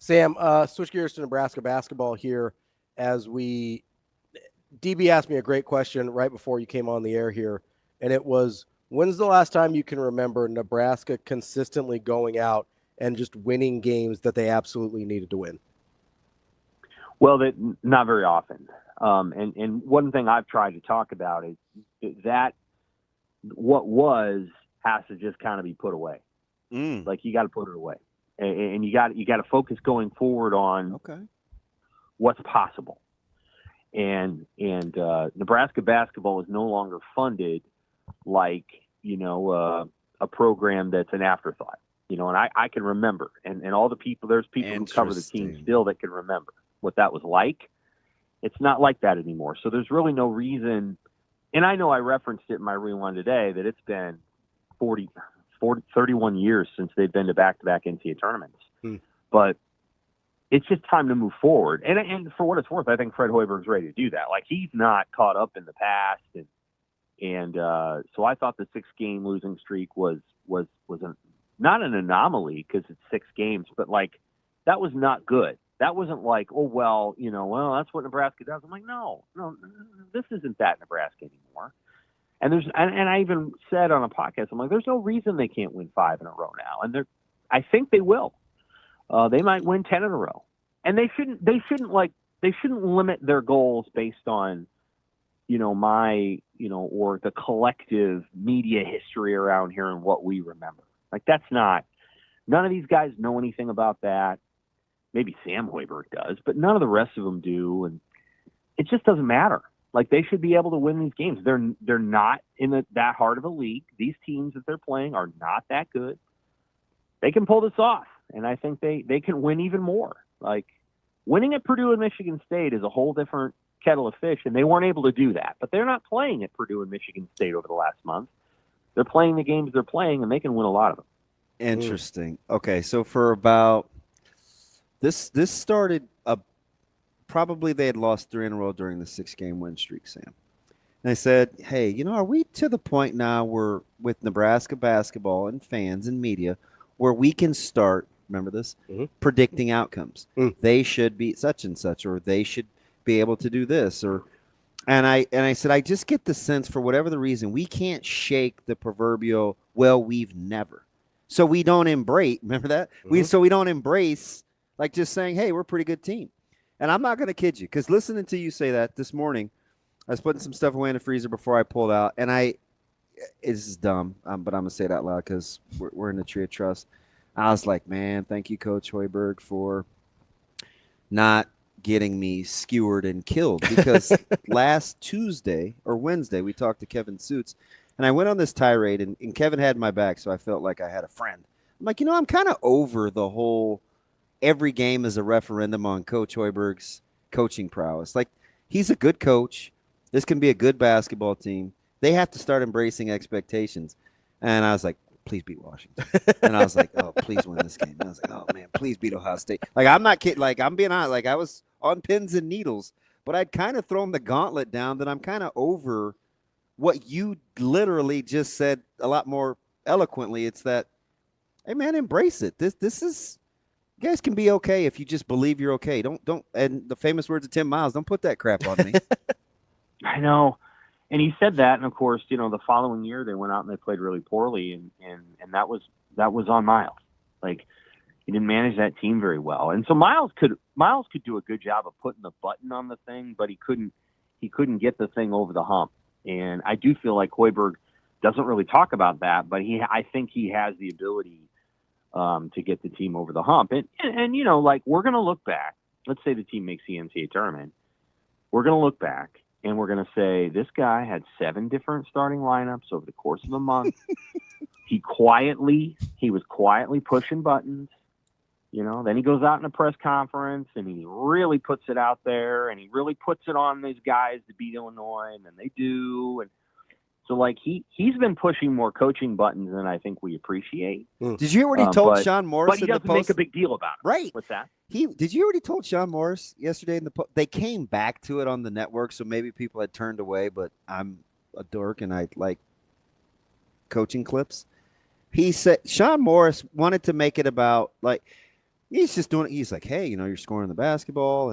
Sam, switch gears to Nebraska basketball here as DB asked me a great question right before you came on the air here, and it was, when's the last time you can remember Nebraska consistently going out and just winning games that they absolutely needed to win? Well, not very often. And one thing I've tried to talk about is that what has to just kind of be put away. Like, you got to put it away. And you got to focus going forward on what's possible. And Nebraska basketball is no longer funded like, a program that's an afterthought. And I can remember, and all the people, there's people who cover the team still that can remember what that was like. It's not like that anymore. So there's really no reason. And I know I referenced it in my rewind today that it's been 31 years since they've been to back-to-back NCAA tournaments. But it's just time to move forward. And for what it's worth, I think Fred Hoiberg's ready to do that. Like, he's not caught up in the past. And so I thought the 6-game losing streak was not an anomaly because it's 6 games, but, like, that was not good. That wasn't like, well, that's what Nebraska does. I'm like, no, this isn't that Nebraska anymore. And I even said on a podcast, I'm like, there's no reason they can't win 5 in a row now. And I think they will. They might win 10 in a row. And they shouldn't limit their goals based on, or the collective media history around here and what we remember. Like, none of these guys know anything about that. Maybe Sam Hoiberg does, but none of the rest of them do. And it just doesn't matter. Like, they should be able to win these games. They're not in that hard of a league. These teams that they're playing are not that good. They can pull this off, and I think they can win even more. Like, winning at Purdue and Michigan State is a whole different kettle of fish, and they weren't able to do that. But they're not playing at Purdue and Michigan State over the last month. They're playing the games they're playing, and they can win a lot of them. Interesting. Okay, so for about this started probably they had lost 3 in a row during the 6-game win streak, Sam. And I said, hey, are we to the point now where with Nebraska basketball and fans and media where we can start, remember this, predicting outcomes. They should be such and such, or they should be able to do this. And I said, I just get the sense, for whatever the reason, we can't shake the proverbial, well, we've never. So we don't embrace, remember that? We don't embrace, like, just saying, hey, we're a pretty good team. And I'm not going to kid you, because listening to you say that this morning, I was putting some stuff away in the freezer before I pulled out, and this is dumb, but I'm going to say it out loud because we're in the tree of trust. I was like, man, thank you, Coach Hoiberg, for not getting me skewered and killed, because last Tuesday or Wednesday, we talked to Kevin Suits, and I went on this tirade, and Kevin had my back, so I felt like I had a friend. I'm like, I'm kind of over the whole every game is a referendum on Coach Hoiberg's coaching prowess. Like, he's a good coach. This can be a good basketball team. They have to start embracing expectations. And I was like, please beat Washington. And I was like, oh, please win this game. And I was like, oh, man, please beat Ohio State. Like, I'm not kidding. Like, I'm being honest. Like, I was on pins and needles. But I'd kind of thrown the gauntlet down that I'm kind of over what you literally just said a lot more eloquently. It's that, hey, man, embrace it. This is – you guys can be okay if you just believe you're okay. Don't and the famous words of Tim Miles, don't put that crap on me. I know. And he said that, and of course, the following year they went out and they played really poorly, and that was on Miles. Like, he didn't manage that team very well. And so Miles could do a good job of putting the button on the thing, but he couldn't get the thing over the hump. And I do feel like Hoiberg doesn't really talk about that, but I think he has the ability to get the team over the hump. And like, we're going to look back. Let's say the team makes the NCAA tournament. We're going to look back, and we're going to say, this guy had 7 different starting lineups over the course of a month. He was quietly pushing buttons. Then he goes out in a press conference, and he really puts it out there, and he really puts it on these guys to beat Illinois, and then they do. And so, like, he's been pushing more coaching buttons than I think we appreciate. Did you hear what he told Sean Morris? But he doesn't make a big deal about it. Right. What's that? Did you hear what he told Sean Morris yesterday in the post? They came back to it on the network, so maybe people had turned away, but I'm a dork and I like coaching clips. He said Sean Morris wanted to make it about, like, He's just doing it. He's like, hey, you're scoring the basketball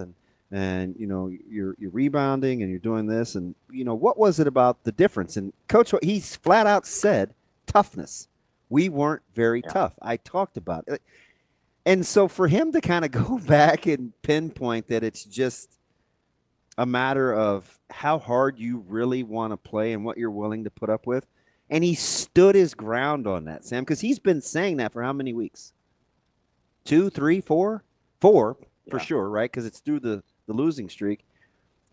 and you're rebounding and you're doing this. And, what was it about the difference? And Coach, he's flat out said toughness. We weren't very tough. I talked about it. And so for him to kind of go back and pinpoint that it's just a matter of how hard you really want to play and what you're willing to put up with. And he stood his ground on that, Sam, because he's been saying that for how many weeks? 2, 3, 4? 4 for sure, right? Because it's through the losing streak.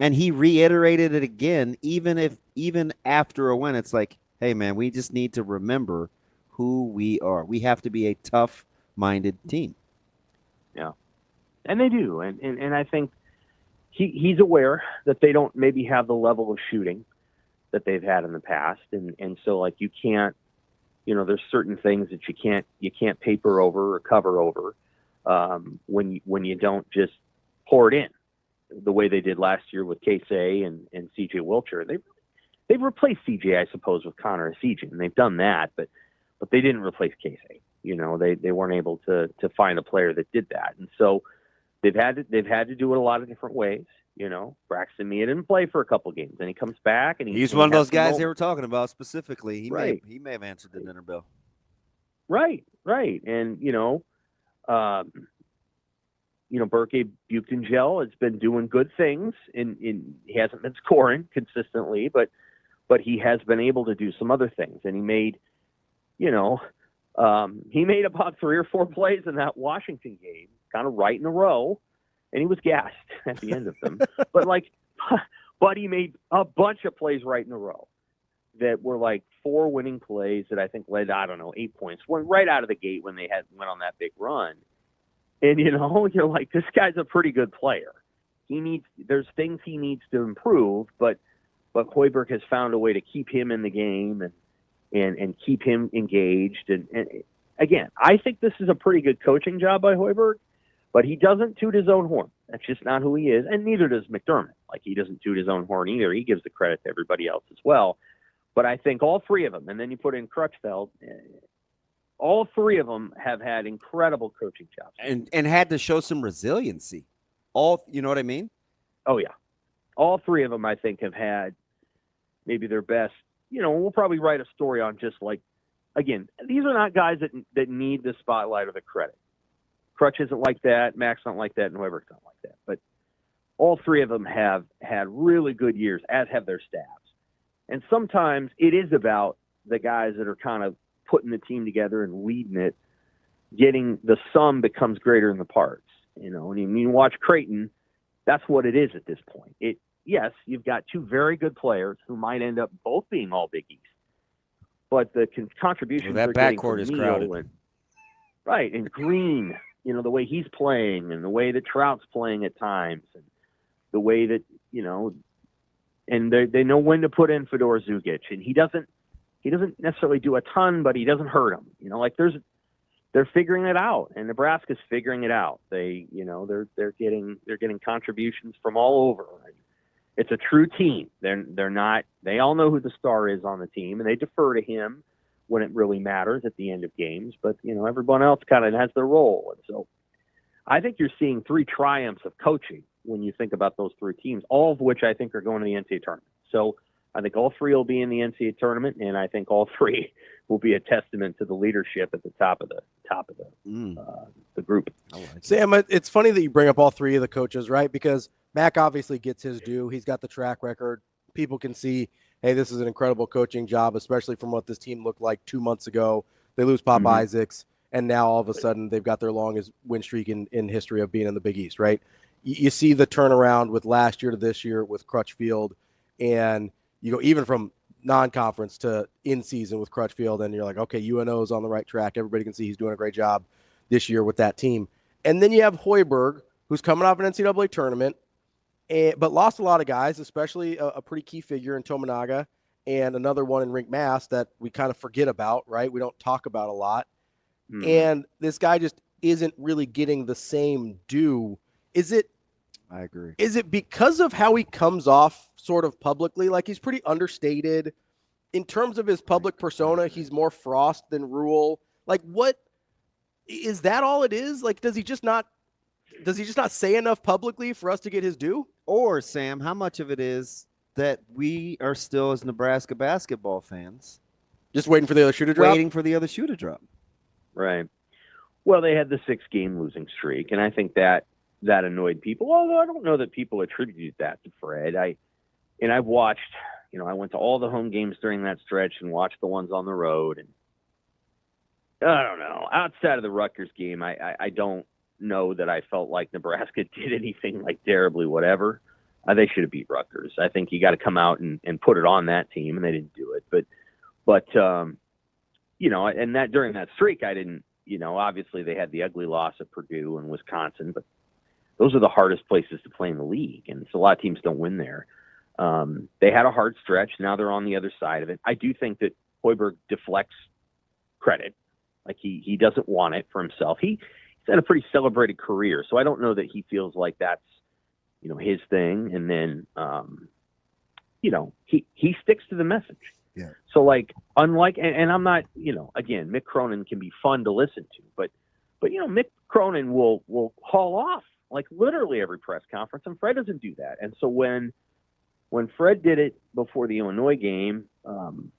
And he reiterated it again, even after a win. It's like, hey, man, we just need to remember who we are. We have to be a tough-minded team. Yeah, and they do. And I think he's aware that they don't maybe have the level of shooting that they've had in the past. And so, like, you can't, there's certain things that you can't paper over or cover over when you don't just pour it in the way they did last year with Casey and CJ Wilcher. They've replaced CJ, I suppose, with Connor Essegian, and they've done that, but they didn't replace Casey. They weren't able to find a player that did that. And so they've had to do it a lot of different ways. Braxton Mia didn't play for a couple games, and he comes back and he's one of those guys they were talking about specifically. He may have answered the dinner bell. Right. And Berke Buchtengel has been doing good things, and he hasn't been scoring consistently, but he has been able to do some other things, and he made about 3 or 4 plays in that Washington game, kind of right in a row, and he was gassed at the end of them. but he made a bunch of plays right in a row that were like 4 winning plays that I think led, 8 points. Went right out of the gate when they went on that big run. And, you're like, this guy's a pretty good player. There's things he needs to improve, but Hoiberg has found a way to keep him in the game and keep him engaged. And again, I think this is a pretty good coaching job by Hoiberg, but he doesn't toot his own horn. That's just not who he is. And neither does McDermott. Like, he doesn't toot his own horn either. He gives the credit to everybody else as well. But I think all 3 of them, and then you put in Crutchfeld, all 3 of them have had incredible coaching jobs. And had to show some resiliency. You know what I mean? Oh, yeah. All 3 of them, I think, have had maybe their best. We'll probably write a story on just like, again, these are not guys that need the spotlight or the credit. Crutch isn't like that. Mac's not like that. And Hoiberg's not like that. But all 3 of them have had really good years, as have their staffs. And sometimes it is about the guys that are kind of putting the team together and leading it, getting the sum becomes greater than the parts. And you watch Creighton, that's what it is at this point. Yes, you've got 2 very good players who might end up both being all Big East, but the contributions that backcourt is crowded. And Green, the way he's playing and the way that Trout's playing at times, and the way that and they know when to put in Fedor Zugic, and he doesn't necessarily do a ton, but he doesn't hurt him. They're figuring it out, and Nebraska's figuring it out. They're getting contributions from all over. It's a true team. They're not. They all know who the star is on the team, and they defer to him when it really matters at the end of games. But everyone else kind of has their role, and so I think you're seeing 3 triumphs of coaching when you think about those 3 teams, all of which I think are going to the NCAA tournament. So I think all 3 will be in the NCAA tournament, and I think all 3 will be a testament to the leadership at the top of the group. Sam, it's funny that you bring up all 3 of the coaches, right? Because Mac obviously gets his due. He's got the track record. People can see, hey, this is an incredible coaching job, especially from what this team looked like 2 months ago. They lose Pop Isaacs, and now all of a sudden they've got their longest win streak in history of being in the Big East, right? You see the turnaround with last year to this year with Crutchfield, and you go even from non-conference to in-season with Crutchfield, and you're like, okay, UNO is on the right track. Everybody can see he's doing a great job this year with that team. And then you have Hoiberg, who's coming off an NCAA tournament, but lost a lot of guys, especially a pretty key figure in Tominaga and another one in Rink Mass that we kind of forget about, right? We don't talk about a lot. And this guy just isn't really getting the same due. I agree. Is it because of how he comes off sort of publicly? Like, he's pretty understated. In terms of his public persona, he's more Frost than Rule. Like, what Is that all it is? Like, does he just not say enough publicly for us to get his due? Or, Sam, how much of it is that we are still, as Nebraska basketball fans, just waiting for the other shoe to drop? Waiting for the other shoe to drop. Right. Well, they had the 6-game losing streak, and I think that annoyed people. Although I don't know that people attributed that to Fred. I've watched, I went to all the home games during that stretch and watched the ones on the road. And I don't know. Outside of the Rutgers game, I don't know that I felt like Nebraska did anything like terribly whatever. They should have beat Rutgers. I think you got to come out and put it on that team, and they didn't do it. But and that during that streak, I didn't, obviously they had the ugly loss at Purdue and Wisconsin, but those are the hardest places to play in the league. And so a lot of teams don't win there. They had a hard stretch. Now they're on the other side of it. I do think that Hoiberg deflects credit. Like he doesn't want it for himself. He's had a pretty celebrated career. So I don't know that he feels like that's, his thing. And then, he sticks to the message. Yeah. So like, unlike, and I'm not, again, Mick Cronin can be fun to listen to, but Mick Cronin will haul off like literally every press conference, and Fred doesn't do that. And so when Fred did it before the Illinois game, Tom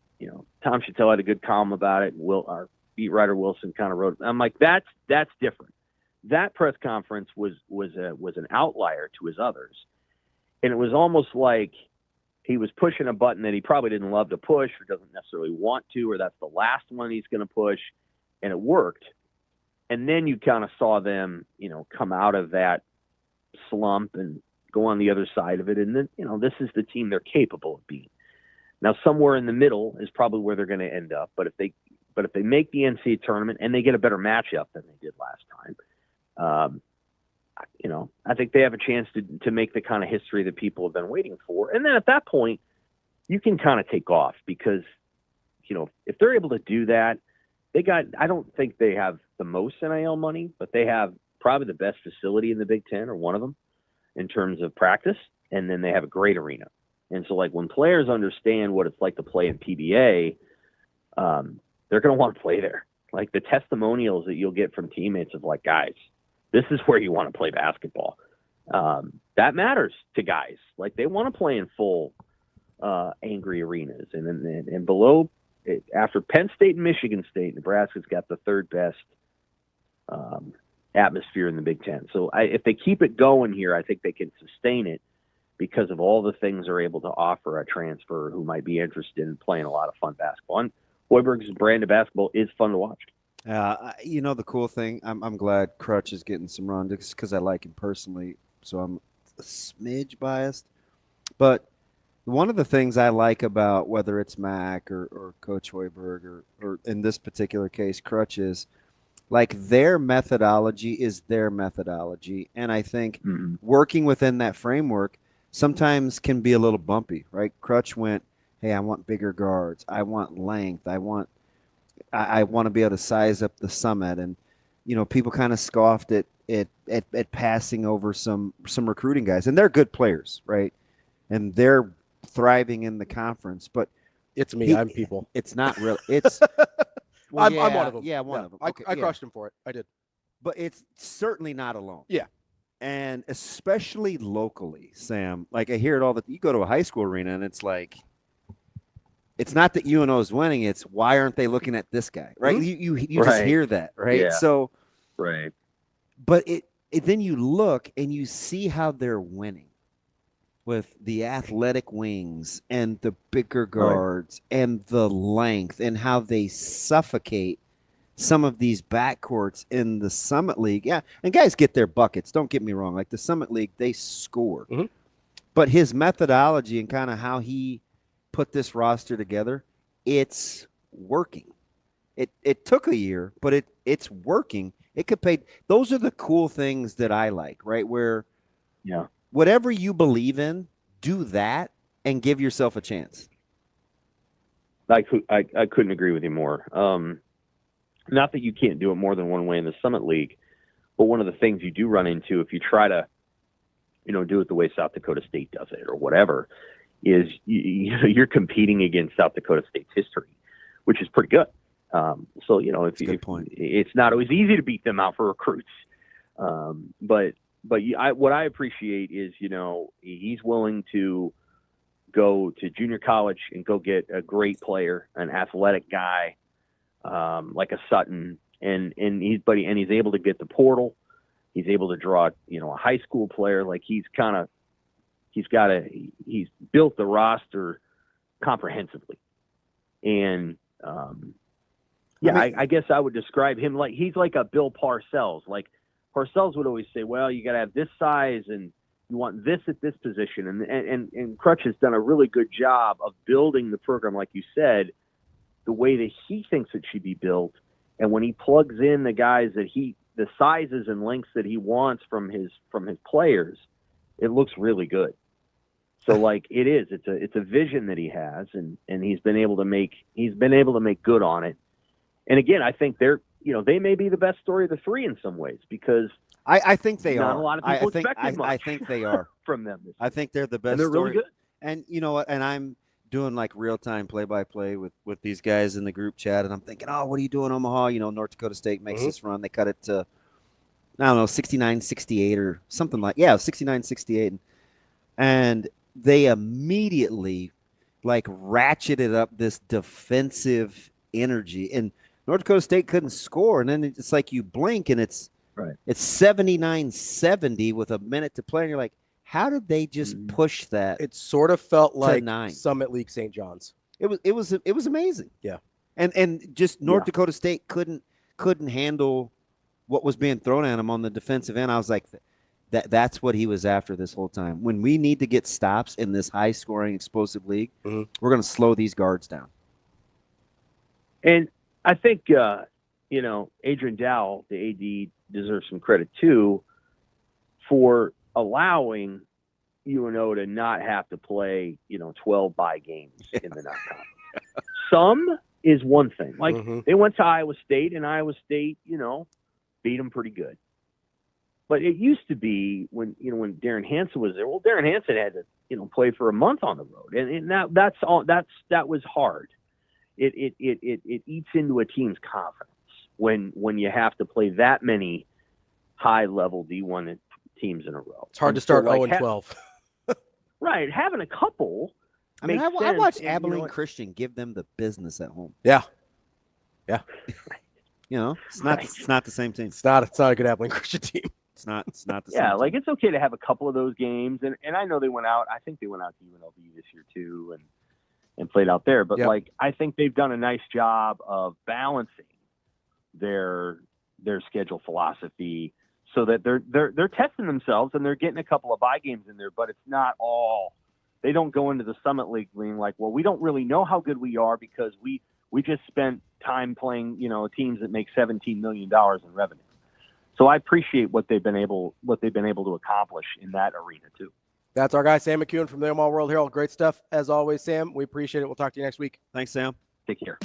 Chattel had a good column about it. Our beat writer Wilson kind of wrote, I'm like, that's different. That press conference was an outlier to his others. And it was almost like he was pushing a button that he probably didn't love to push or doesn't necessarily want to, or that's the last one he's going to push. And it worked. And then you kind of saw them, come out of that slump and go on the other side of it. And then, this is the team they're capable of being. Now, somewhere in the middle is probably where they're going to end up. But if they make the NCAA tournament and they get a better matchup than they did last time, I think they have a chance to make the kind of history that people have been waiting for. And then at that point, you can kind of take off because, if they're able to do that, I don't think they have the most NIL money, but they have probably the best facility in the Big Ten, or one of them, in terms of practice. And then they have a great arena. And so, like, when players understand what it's like to play in PBA, they're going to want to play there. Like, the testimonials that you'll get from teammates of, like, guys, this is where you want to play basketball. That matters to guys. Like, they want to play in full angry arenas. And below, after Penn State and Michigan State, Nebraska's got the third best atmosphere in the Big Ten. So if they keep it going here, I think they can sustain it because of all the things they're able to offer a transfer who might be interested in playing a lot of fun basketball. And Hoiberg's brand of basketball is fun to watch. The cool thing, I'm glad Crutch is getting some run because I like him personally, so I'm a smidge biased. But one of the things I like about whether it's Mac or Coach Hoiberg or in this particular case, Crutch is, like, their methodology is their methodology. And I think working within that framework sometimes can be a little bumpy, right? Crutch went, hey, I want bigger guards. I want length. I want to be able to size up the summit. And, people kind of scoffed at passing over some recruiting guys. And they're good players, right? And they're thriving in the conference. But it's me. I'm people. It's not real. It's well, I'm one of them. Yeah, one of them. Okay, I crushed him for it. I did. But it's certainly not alone. Yeah. And especially locally, Sam, like I hear it all you go to a high school arena and it's like, it's not that UNO is winning. It's why aren't they looking at this guy, right? You just hear that, right? Yeah. So, right. But then you look and you see how they're winning with the athletic wings and the bigger guards and the length and how they suffocate some of these backcourts in the Summit League. Yeah, and guys get their buckets. Don't get me wrong. Like the Summit League, they score. But his methodology and kind of how he put this roster together, it's working. It took a year, but it's working. It could pay. Those are the cool things that I like, right? Where whatever you believe in, do that and give yourself a chance. I couldn't agree with you more. Not that you can't do it more than one way in the Summit League, but one of the things you do run into if you try to, do it the way South Dakota State does it or whatever, is you're competing against South Dakota State's history, which is pretty good. So, you know, if it's not always easy to beat them out for recruits. But what I appreciate is, you know, he's willing to go to junior college and go get a great player, an athletic guy, like a Sutton, and he's able to get the portal. He's able to draw, you know, a high school player. Like he's built the roster comprehensively. And, I guess I would describe him like he's like a Bill Parcells. Like Parcells would always say, well, you got to have this size and you want this at this position. And Crutch has done a really good job of building the program, like you said, the way that he thinks it should be built. And when he plugs in the guys the sizes and lengths that he wants from his players, it looks really good. So like it's a vision that he has, and he's been able to make good on it. And again, I think they may be the best story of the three in some ways, because I think they not are. a lot of people expected much. I think they are from them. I think they're the best. And they're story. really good. And you know what? And I'm doing like real time play by play with these guys in the group chat, and I'm thinking, oh, what are you doing, Omaha? You know, North Dakota State makes this run. They cut it to, I don't know, 69-68 or something like 69-68, and they immediately like ratcheted up this defensive energy, and North Dakota State couldn't score, and then it's like you blink and it's 79-70 with a minute to play, and you're like, how did they just push that? It sort of felt like 9. Summit League St. John's. It was amazing. Yeah. And just North Dakota State couldn't handle what was being thrown at him on the defensive end. I was like, that's what he was after this whole time. When we need to get stops in this high scoring explosive league, we're going to slow these guards down. And I think Adrian Dowell, the AD, deserves some credit too for allowing UNO to not have to play 12 bye games in the non-conference. Some is one thing. Like they went to Iowa State, and Iowa State beat them pretty good. But it used to be when Darren Hansen was there. Well, Darren Hansen had to play for a month on the road, and that was hard. It eats into a team's confidence when you have to play that many high level D1 teams in a row. It's hard to start 0-12. Right, having a couple. I mean, I watched Abilene Christian give them the business at home. Yeah. It's not the same team. It's not a good Abilene Christian team. It's not the same. Yeah, like it's okay to have a couple of those games, and I know they went out. I think they went out to UNLV this year too, and played out there. But like I think they've done a nice job of balancing their schedule philosophy so that they're testing themselves, and they're getting a couple of bye games in there. But it's not all. They don't go into the Summit League being like, well, we don't really know how good we are because we just spent time playing teams that make $17 million in revenue. So I appreciate what they've been able to accomplish in that arena too. That's our guy, Sam McKewon from the Omaha World Herald. Great stuff as always, Sam. We appreciate it. We'll talk to you next week. Thanks, Sam. Take care.